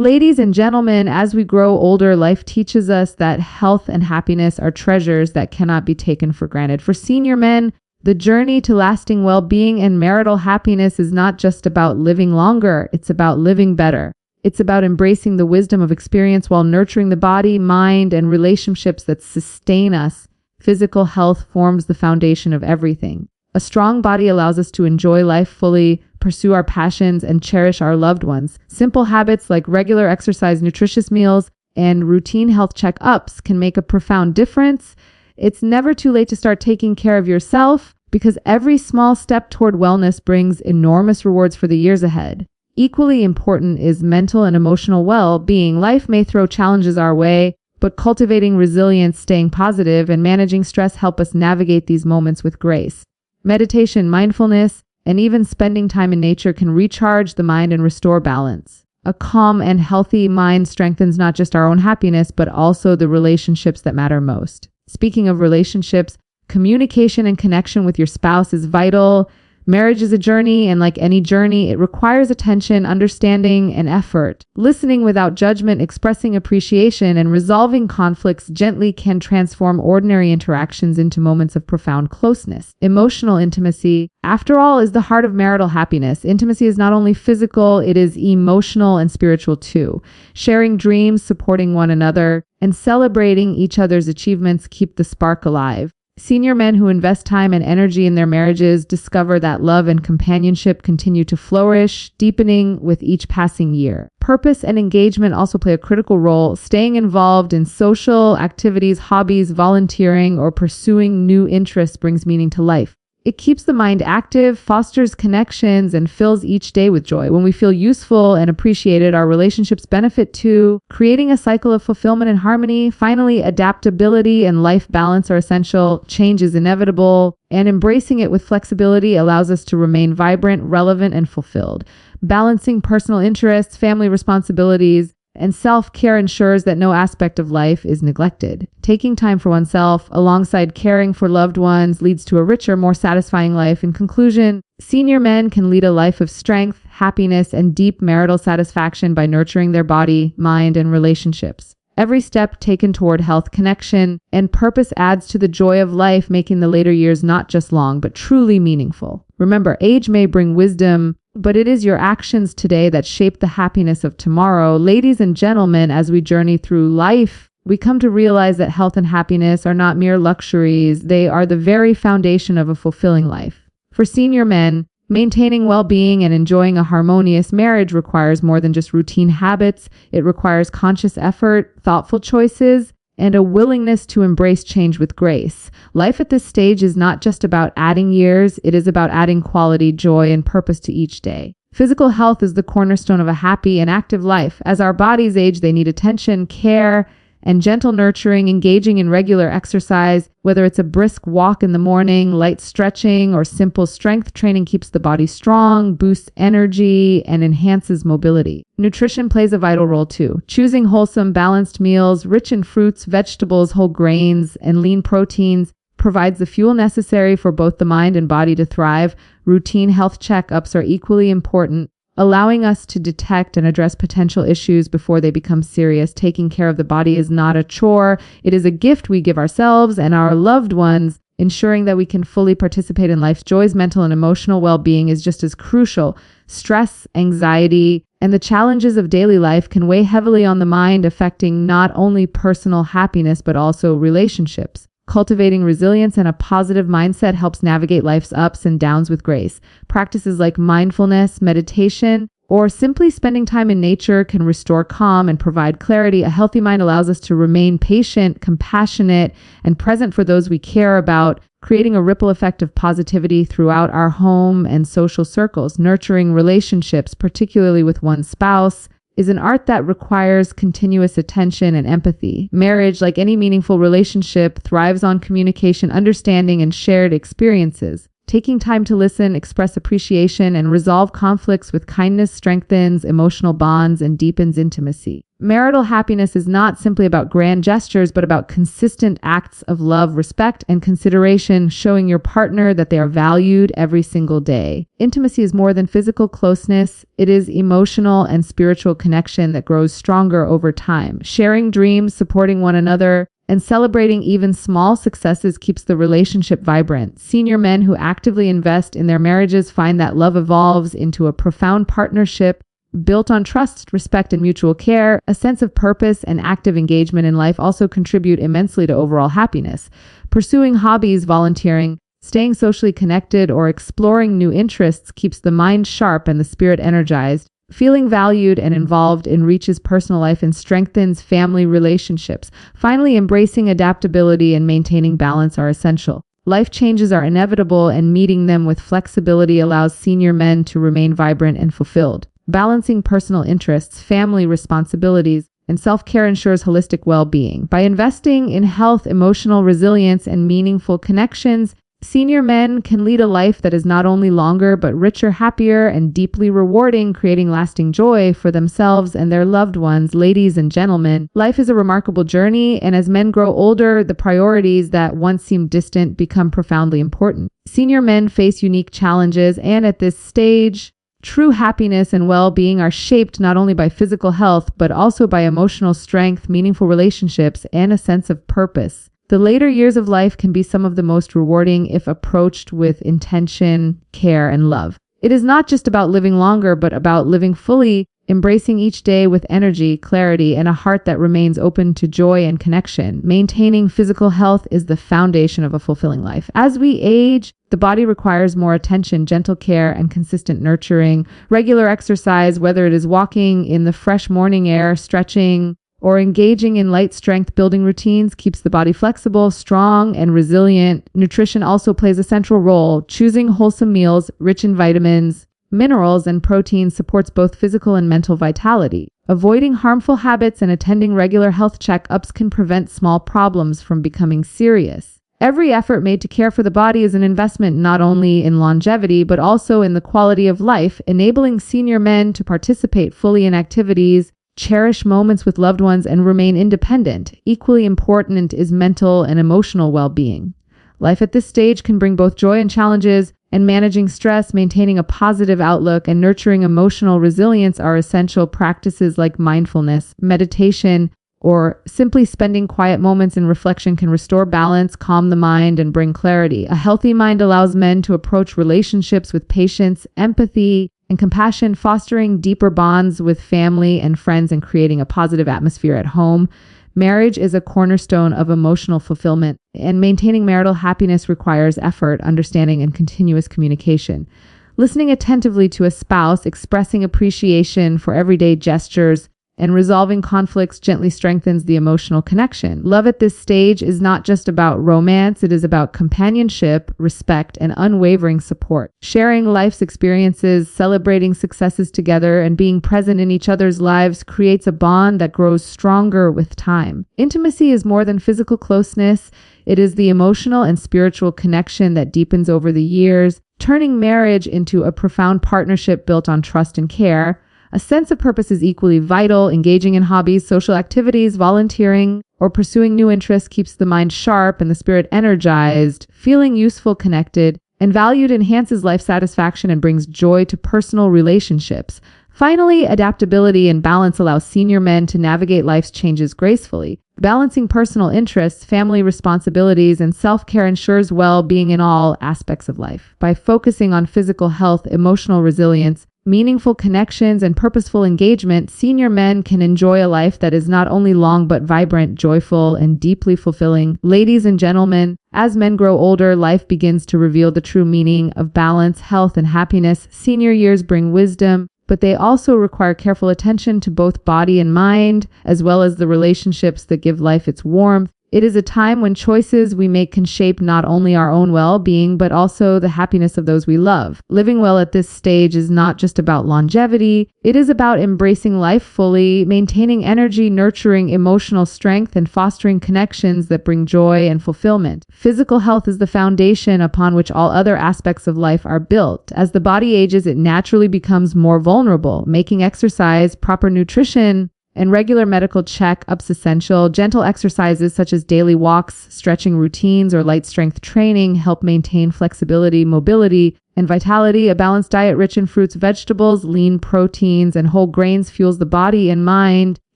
Ladies and gentlemen, as we grow older, life teaches us that health and happiness are treasures that cannot be taken for granted. For senior men, the journey to lasting well-being and marital happiness is not just about living longer, it's about living better. It's about embracing the wisdom of experience while nurturing the body, mind, and relationships that sustain us. Physical health forms the foundation of everything. A strong body allows us to enjoy life fully, pursue our passions, and cherish our loved ones. Simple habits like regular exercise, nutritious meals, and routine health checkups can make a profound difference. It's never too late to start taking care of yourself because every small step toward wellness brings enormous rewards for the years ahead. Equally important is mental and emotional well-being. Life may throw challenges our way, but cultivating resilience, staying positive, and managing stress help us navigate these moments with grace. Meditation, mindfulness, and even spending time in nature can recharge the mind and restore balance. A calm and healthy mind strengthens not just our own happiness, but also the relationships that matter most. Speaking of relationships, communication and connection with your spouse is vital. Marriage is a journey, and like any journey, it requires attention, understanding, and effort. Listening without judgment, expressing appreciation, and resolving conflicts gently can transform ordinary interactions into moments of profound closeness. Emotional intimacy, after all, is the heart of marital happiness. Intimacy is not only physical, it is emotional and spiritual too. Sharing dreams, supporting one another, and celebrating each other's achievements keep the spark alive. Senior men who invest time and energy in their marriages discover that love and companionship continue to flourish, deepening with each passing year. Purpose and engagement also play a critical role. Staying involved in social activities, hobbies, volunteering, or pursuing new interests brings meaning to life. It keeps the mind active, fosters connections, and fills each day with joy. When we feel useful and appreciated, our relationships benefit too, creating a cycle of fulfillment and harmony. Finally, adaptability and life balance are essential. Change is inevitable, and embracing it with flexibility allows us to remain vibrant, relevant, and fulfilled. Balancing personal interests, family responsibilities, and self-care ensures that no aspect of life is neglected. Taking time for oneself alongside caring for loved ones leads to a richer, more satisfying life. In conclusion, senior men can lead a life of strength, happiness, and deep marital satisfaction by nurturing their body, mind, and relationships. Every step taken toward health, connection, and purpose adds to the joy of life, making the later years not just long, but truly meaningful. Remember, age may bring wisdom, but it is your actions today that shape the happiness of tomorrow. Ladies and gentlemen, as we journey through life, we come to realize that health and happiness are not mere luxuries. They are the very foundation of a fulfilling life. For senior men, maintaining well-being and enjoying a harmonious marriage requires more than just routine habits. It requires conscious effort, thoughtful choices, and a willingness to embrace change with grace. Life at this stage is not just about adding years, it is about adding quality, joy, and purpose to each day. Physical health is the cornerstone of a happy and active life. As our bodies age, they need attention, care, and gentle nurturing. Engaging in regular exercise, whether it's a brisk walk in the morning, light stretching, or simple strength training, keeps the body strong, boosts energy, and enhances mobility. Nutrition plays a vital role too. Choosing wholesome, balanced meals, rich in fruits, vegetables, whole grains, and lean proteins provides the fuel necessary for both the mind and body to thrive. Routine health checkups are equally important, allowing us to detect and address potential issues before they become serious. Taking care of the body is not a chore. It is a gift we give ourselves and our loved ones. Ensuring that we can fully participate in life's joys, mental and emotional well-being is just as crucial. Stress, anxiety, and the challenges of daily life can weigh heavily on the mind, affecting not only personal happiness, but also relationships. Cultivating resilience and a positive mindset helps navigate life's ups and downs with grace. Practices like mindfulness, meditation, or simply spending time in nature can restore calm and provide clarity. A healthy mind allows us to remain patient, compassionate, and present for those we care about, creating a ripple effect of positivity throughout our home and social circles. Nurturing relationships, particularly with one's spouse, is an art that requires continuous attention and empathy. Marriage, like any meaningful relationship, thrives on communication, understanding, and shared experiences. Taking time to listen, express appreciation, and resolve conflicts with kindness strengthens emotional bonds and deepens intimacy. Marital happiness is not simply about grand gestures, but about consistent acts of love, respect, and consideration, showing your partner that they are valued every single day. Intimacy is more than physical closeness. It is emotional and spiritual connection that grows stronger over time. Sharing dreams, supporting one another, and celebrating even small successes keeps the relationship vibrant. Senior men who actively invest in their marriages find that love evolves into a profound partnership built on trust, respect, and mutual care. A sense of purpose and active engagement in life also contribute immensely to overall happiness. Pursuing hobbies, volunteering, staying socially connected, or exploring new interests keeps the mind sharp and the spirit energized. Feeling valued and involved enriches personal life and strengthens family relationships. Finally, embracing adaptability and maintaining balance are essential. Life changes are inevitable, and meeting them with flexibility allows senior men to remain vibrant and fulfilled. Balancing personal interests, family responsibilities, and self-care ensures holistic well-being. By investing in health, emotional resilience, and meaningful connections, senior men can lead a life that is not only longer, but richer, happier, and deeply rewarding, creating lasting joy for themselves and their loved ones. Ladies and gentlemen, life is a remarkable journey, and as men grow older, the priorities that once seemed distant become profoundly important. Senior men face unique challenges, and at this stage, true happiness and well-being are shaped not only by physical health, but also by emotional strength, meaningful relationships, and a sense of purpose. The later years of life can be some of the most rewarding if approached with intention, care, and love. It is not just about living longer, but about living fully, embracing each day with energy, clarity, and a heart that remains open to joy and connection. Maintaining physical health is the foundation of a fulfilling life. As we age, the body requires more attention, gentle care, and consistent nurturing. Regular exercise, whether it is walking in the fresh morning air, stretching, or engaging in light strength building routines, keeps the body flexible, strong, and resilient. Nutrition also plays a central role. Choosing wholesome meals rich in vitamins, minerals, and proteins supports both physical and mental vitality. Avoiding harmful habits and attending regular health checkups can prevent small problems from becoming serious. Every effort made to care for the body is an investment not only in longevity, but also in the quality of life, enabling senior men to participate fully in activities, cherish moments with loved ones, and remain independent. Equally important is mental and emotional well-being. Life at this stage can bring both joy and challenges, and managing stress, maintaining a positive outlook, and nurturing emotional resilience are essential. Practices like mindfulness, meditation, or simply spending quiet moments in reflection can restore balance, calm the mind, and bring clarity. A healthy mind allows men to approach relationships with patience, empathy, and compassion, fostering deeper bonds with family and friends and creating a positive atmosphere at home. Marriage is a cornerstone of emotional fulfillment, and maintaining marital happiness requires effort, understanding, and continuous communication. Listening attentively to a spouse, expressing appreciation for everyday gestures, and resolving conflicts gently strengthens the emotional connection. Love at this stage is not just about romance, it is about companionship, respect, and unwavering support. Sharing life's experiences, celebrating successes together, and being present in each other's lives creates a bond that grows stronger with time. Intimacy is more than physical closeness. It is the emotional and spiritual connection that deepens over the years, turning marriage into a profound partnership built on trust and care. A sense of purpose is equally vital. Engaging in hobbies, social activities, volunteering, or pursuing new interests keeps the mind sharp and the spirit energized. Feeling useful, connected, and valued enhances life satisfaction and brings joy to personal relationships. Finally, adaptability and balance allow senior men to navigate life's changes gracefully. Balancing personal interests, family responsibilities, and self-care ensures well-being in all aspects of life. By focusing on physical health, emotional resilience, meaningful connections, and purposeful engagement, senior men can enjoy a life that is not only long but vibrant, joyful, and deeply fulfilling. Ladies and gentlemen, as men grow older, life begins to reveal the true meaning of balance, health, and happiness. Senior years bring wisdom, but they also require careful attention to both body and mind, as well as the relationships that give life its warmth. It is a time when choices we make can shape not only our own well-being, but also the happiness of those we love. Living well at this stage is not just about longevity. It is about embracing life fully, maintaining energy, nurturing emotional strength, and fostering connections that bring joy and fulfillment. Physical health is the foundation upon which all other aspects of life are built. As the body ages, it naturally becomes more vulnerable. Making exercise, proper nutrition, and regular medical checkups essential. Gentle exercises such as daily walks, stretching routines, or light strength training help maintain flexibility, mobility, and vitality. A balanced diet rich in fruits, vegetables, lean proteins, and whole grains fuels the body and mind,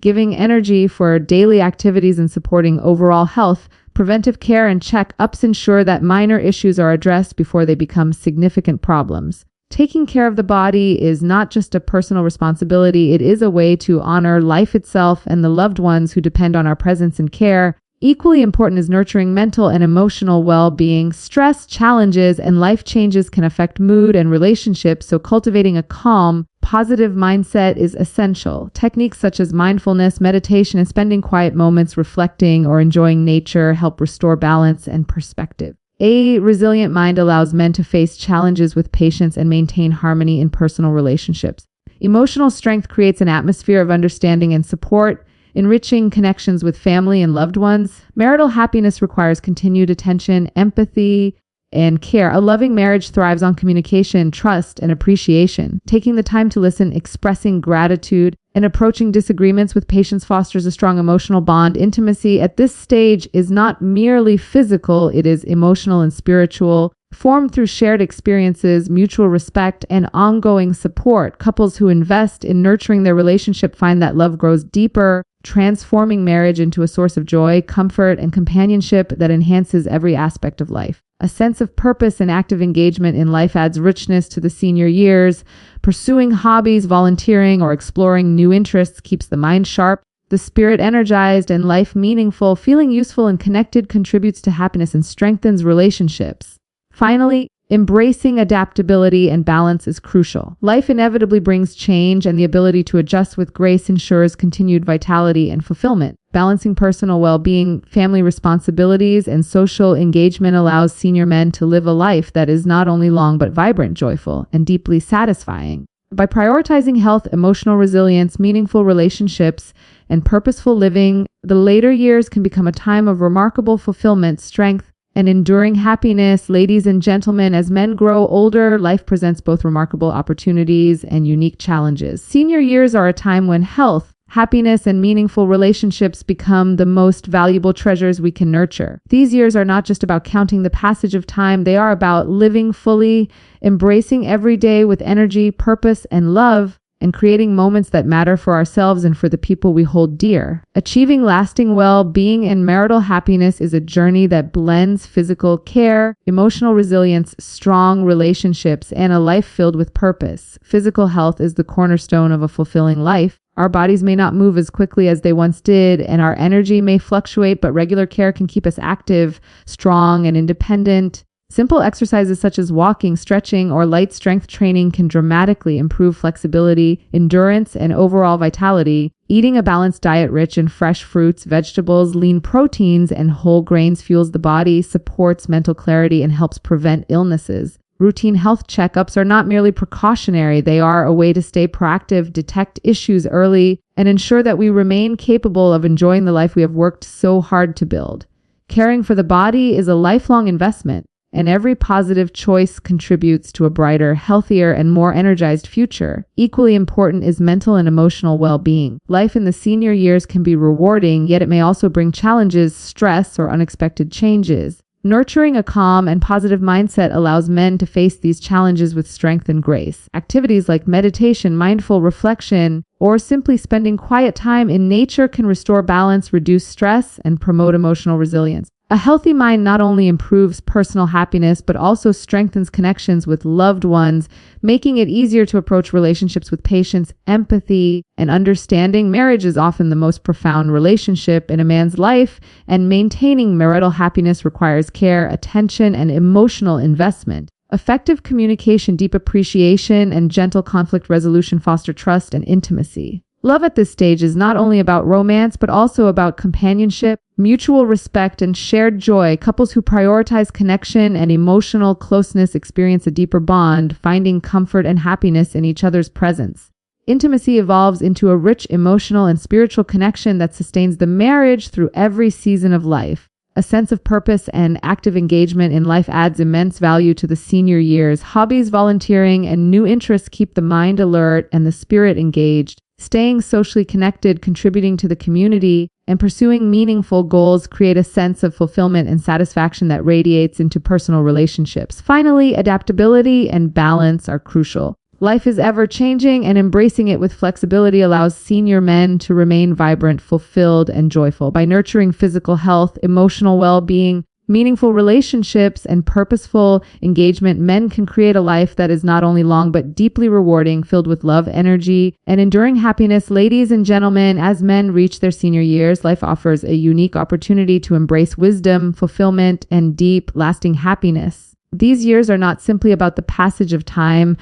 giving energy for daily activities and supporting overall health. Preventive care and checkups ensure that minor issues are addressed before they become significant problems. Taking care of the body is not just a personal responsibility, it is a way to honor life itself and the loved ones who depend on our presence and care. Equally important is nurturing mental and emotional well-being. Stress, challenges, and life changes can affect mood and relationships, so cultivating a calm, positive mindset is essential. Techniques such as mindfulness, meditation, and spending quiet moments reflecting or enjoying nature help restore balance and perspective. A resilient mind allows men to face challenges with patience and maintain harmony in personal relationships. Emotional strength creates an atmosphere of understanding and support, enriching connections with family and loved ones. Marital happiness requires continued attention, empathy, and care. A loving marriage thrives on communication, trust, and appreciation. Taking the time to listen, expressing gratitude, and approaching disagreements with patience fosters a strong emotional bond. Intimacy at this stage is not merely physical, it is emotional and spiritual, formed through shared experiences, mutual respect, and ongoing support. Couples who invest in nurturing their relationship find that love grows deeper, transforming marriage into a source of joy, comfort, and companionship that enhances every aspect of life. A sense of purpose and active engagement in life adds richness to the senior years. Pursuing hobbies, volunteering, or exploring new interests keeps the mind sharp, the spirit energized, and life meaningful. Feeling useful and connected contributes to happiness and strengthens relationships. Finally, embracing adaptability and balance is crucial. Life inevitably brings change, and the ability to adjust with grace ensures continued vitality and fulfillment. Balancing personal well-being, family responsibilities, and social engagement allows senior men to live a life that is not only long but vibrant, joyful, and deeply satisfying. By prioritizing health, emotional resilience, meaningful relationships, and purposeful living, the later years can become a time of remarkable fulfillment, strength, and enduring happiness. Ladies and gentlemen, as men grow older, life presents both remarkable opportunities and unique challenges. Senior years are a time when health, happiness, and meaningful relationships become the most valuable treasures we can nurture. These years are not just about counting the passage of time, they are about living fully, embracing every day with energy, purpose, and love, and creating moments that matter for ourselves and for the people we hold dear. Achieving lasting well-being and marital happiness is a journey that blends physical care, emotional resilience, strong relationships, and a life filled with purpose. Physical health is the cornerstone of a fulfilling life. Our bodies may not move as quickly as they once did, and our energy may fluctuate, but regular care can keep us active, strong, and independent. Simple exercises such as walking, stretching, or light strength training can dramatically improve flexibility, endurance, and overall vitality. Eating a balanced diet rich in fresh fruits, vegetables, lean proteins, and whole grains fuels the body, supports mental clarity, and helps prevent illnesses. Routine health checkups are not merely precautionary, they are a way to stay proactive, detect issues early, and ensure that we remain capable of enjoying the life we have worked so hard to build. Caring for the body is a lifelong investment, and every positive choice contributes to a brighter, healthier, and more energized future. Equally important is mental and emotional well-being. Life in the senior years can be rewarding, yet it may also bring challenges, stress, or unexpected changes. Nurturing a calm and positive mindset allows men to face these challenges with strength and grace. Activities like meditation, mindful reflection, or simply spending quiet time in nature can restore balance, reduce stress, and promote emotional resilience. A healthy mind not only improves personal happiness, but also strengthens connections with loved ones, making it easier to approach relationships with patience, empathy, and understanding. Marriage is often the most profound relationship in a man's life, and maintaining marital happiness requires care, attention, and emotional investment. Effective communication, deep appreciation, and gentle conflict resolution foster trust and intimacy. Love at this stage is not only about romance, but also about companionship, mutual respect, and shared joy. Couples who prioritize connection and emotional closeness experience a deeper bond, finding comfort and happiness in each other's presence. Intimacy evolves into a rich emotional and spiritual connection that sustains the marriage through every season of life. A sense of purpose and active engagement in life adds immense value to the senior years. Hobbies, volunteering, and new interests keep the mind alert and the spirit engaged. Staying socially connected, contributing to the community, and pursuing meaningful goals create a sense of fulfillment and satisfaction that radiates into personal relationships. Finally, adaptability and balance are crucial. Life is ever changing, and embracing it with flexibility allows senior men to remain vibrant, fulfilled, and joyful. By nurturing physical health, emotional well-being, meaningful relationships, and purposeful engagement, men can create a life that is not only long but deeply rewarding, filled with love, energy, and enduring happiness. Ladies and gentlemen, as men reach their senior years, life offers a unique opportunity to embrace wisdom, fulfillment, and deep, lasting happiness. These years are not simply about the passage of time.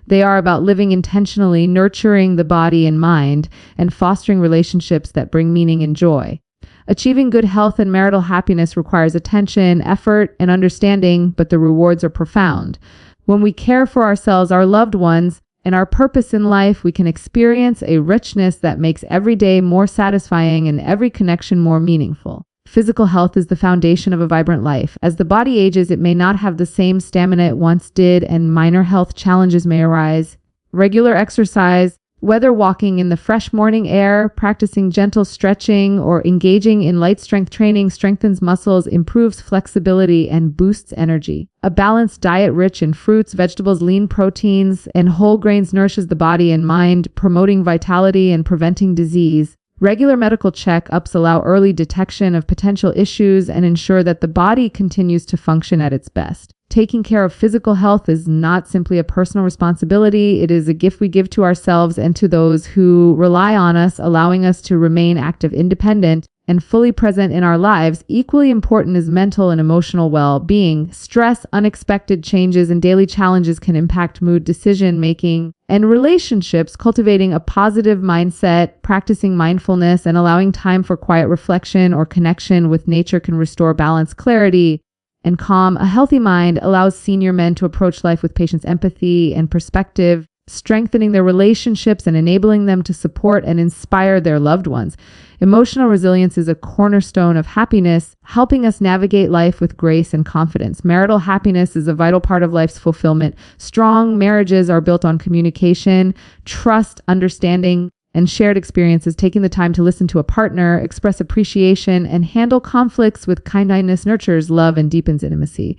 They are about living intentionally, nurturing the body and mind, and fostering relationships that bring meaning and joy. Achieving good health and marital happiness requires attention, effort, and understanding, but the rewards are profound. When we care for ourselves, our loved ones, and our purpose in life, we can experience a richness that makes every day more satisfying and every connection more meaningful. Physical health is the foundation of a vibrant life. As the body ages, it may not have the same stamina it once did, and minor health challenges may arise. Regular exercise, whether walking in the fresh morning air, practicing gentle stretching, or engaging in light strength training, strengthens muscles, improves flexibility, and boosts energy. A balanced diet rich in fruits, vegetables, lean proteins, and whole grains nourishes the body and mind, promoting vitality and preventing disease. Regular medical checkups allow early detection of potential issues and ensure that the body continues to function at its best. Taking care of physical health is not simply a personal responsibility. It is a gift we give to ourselves and to those who rely on us, allowing us to remain active, independent, and fully present in our lives. Equally important is mental and emotional well-being. Stress, unexpected changes, and daily challenges can impact mood, decision-making, and relationships. Cultivating a positive mindset, practicing mindfulness, and allowing time for quiet reflection or connection with nature can restore balance, clarity, and calm. A healthy mind allows senior men to approach life with patience, empathy, and perspective, strengthening their relationships and enabling them to support and inspire their loved ones. Emotional resilience is a cornerstone of happiness, helping us navigate life with grace and confidence. Marital happiness is a vital part of life's fulfillment. Strong marriages are built on communication, trust, understanding, and shared experiences. Taking the time to listen to a partner, express appreciation, and handle conflicts with kindness nurtures love and deepens intimacy.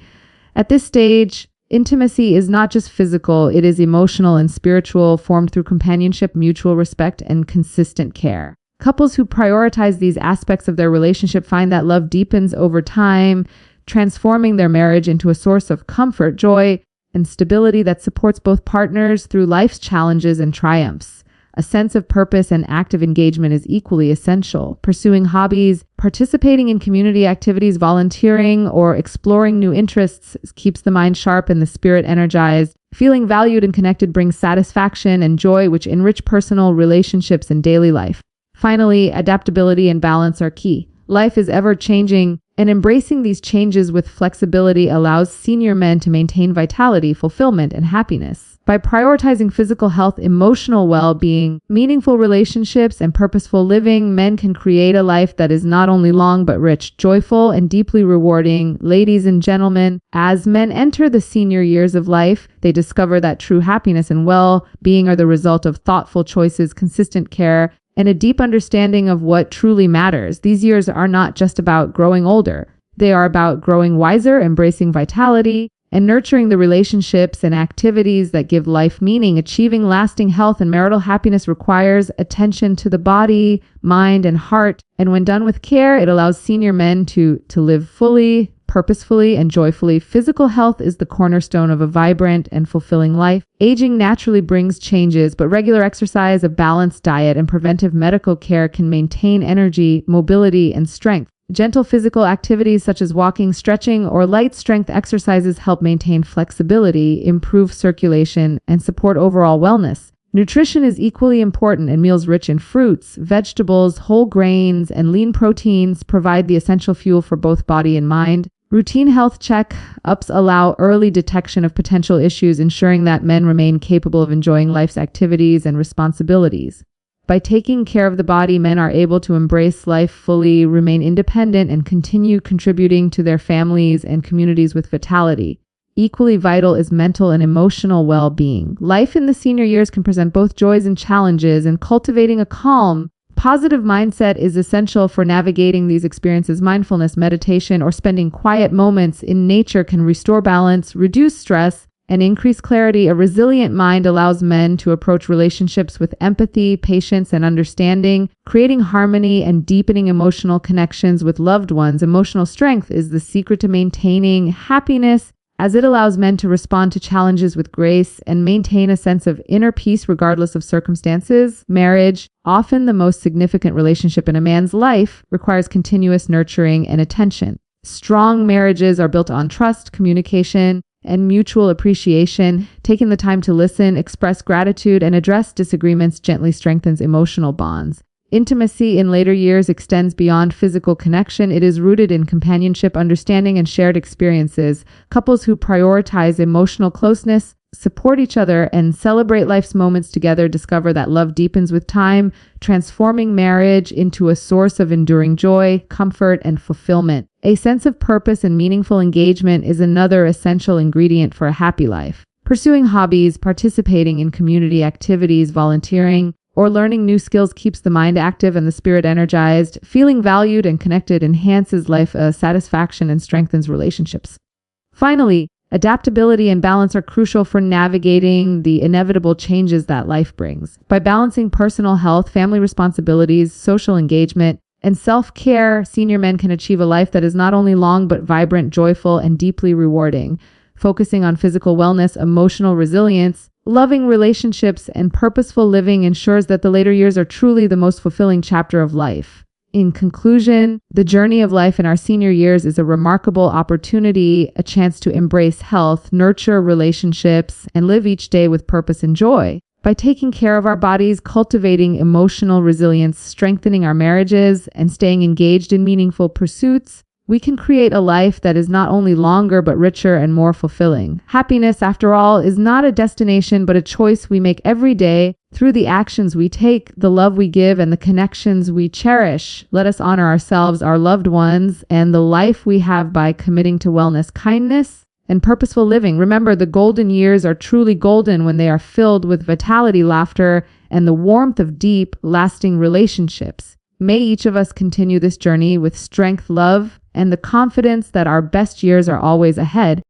At this stage, intimacy is not just physical, it is emotional and spiritual, formed through companionship, mutual respect, and consistent care. Couples who prioritize these aspects of their relationship find that love deepens over time, transforming their marriage into a source of comfort, joy, and stability that supports both partners through life's challenges and triumphs. A sense of purpose and active engagement is equally essential. Pursuing hobbies, participating in community activities, volunteering, or exploring new interests keeps the mind sharp and the spirit energized. Feeling valued and connected brings satisfaction and joy, which enrich personal relationships and daily life. Finally, adaptability and balance are key. Life is ever changing, and embracing these changes with flexibility allows senior men to maintain vitality, fulfillment, and happiness. By prioritizing physical health, emotional well-being, meaningful relationships, and purposeful living, men can create a life that is not only long but rich, joyful, and deeply rewarding. Ladies and gentlemen, as men enter the senior years of life, they discover that true happiness and well-being are the result of thoughtful choices, consistent care, and a deep understanding of what truly matters. These years are not just about growing older. They are about growing wiser, embracing vitality, and nurturing the relationships and activities that give life meaning. Achieving lasting health and marital happiness requires attention to the body, mind, and heart. And when done with care, it allows senior men to live fully, purposefully, and joyfully. Physical health is the cornerstone of a vibrant and fulfilling life. Aging naturally brings changes, but regular exercise, a balanced diet, and preventive medical care can maintain energy, mobility, and strength. Gentle physical activities such as walking, stretching, or light strength exercises help maintain flexibility, improve circulation, and support overall wellness. Nutrition is equally important, and meals rich in fruits, vegetables, whole grains, and lean proteins provide the essential fuel for both body and mind. Routine health check-ups allow early detection of potential issues, ensuring that men remain capable of enjoying life's activities and responsibilities. By taking care of the body, men are able to embrace life fully, remain independent, and continue contributing to their families and communities with vitality. equally vital is mental and emotional well-being. Life in the senior years can present both joys and challenges, and cultivating a calm, positive mindset is essential for navigating these experiences. Mindfulness, meditation, or spending quiet moments in nature can restore balance, reduce stress, and increase clarity. A resilient mind allows men to approach relationships with empathy, patience, and understanding, creating harmony and deepening emotional connections with loved ones. Emotional strength is the secret to maintaining happiness, as it allows men to respond to challenges with grace and maintain a sense of inner peace regardless of circumstances. Marriage, often the most significant relationship in a man's life, requires continuous nurturing and attention. Strong marriages are built on trust, communication, and mutual appreciation. Taking the time to listen, express gratitude, and address disagreements gently strengthens emotional bonds. Intimacy in later years extends beyond physical connection. It is rooted in companionship, understanding, and shared experiences. Couples who prioritize emotional closeness, support each other, and celebrate life's moments together discover that love deepens with time, transforming marriage into a source of enduring joy, comfort, and fulfillment. A sense of purpose and meaningful engagement is another essential ingredient for a happy life. Pursuing hobbies, participating in community activities, volunteering, or learning new skills keeps the mind active and the spirit energized. Feeling valued and connected enhances life satisfaction and strengthens relationships. Finally, adaptability and balance are crucial for navigating the inevitable changes that life brings. By balancing personal health, family responsibilities, social engagement, and self-care, senior men can achieve a life that is not only long but vibrant, joyful, and deeply rewarding. Focusing on physical wellness, emotional resilience, loving relationships, and purposeful living ensures that the later years are truly the most fulfilling chapter of life. In conclusion, the journey of life in our senior years is a remarkable opportunity, a chance to embrace health, nurture relationships, and live each day with purpose and joy. By taking care of our bodies, cultivating emotional resilience, strengthening our marriages, and staying engaged in meaningful pursuits, we can create a life that is not only longer but richer and more fulfilling. Happiness, after all, is not a destination but a choice we make every day through the actions we take, the love we give, and the connections we cherish. Let us honor ourselves, our loved ones, and the life we have by committing to wellness, kindness, and purposeful living. Remember, the golden years are truly golden when they are filled with vitality, laughter, and the warmth of deep, lasting relationships. May each of us continue this journey with strength, love, and the confidence that our best years are always ahead.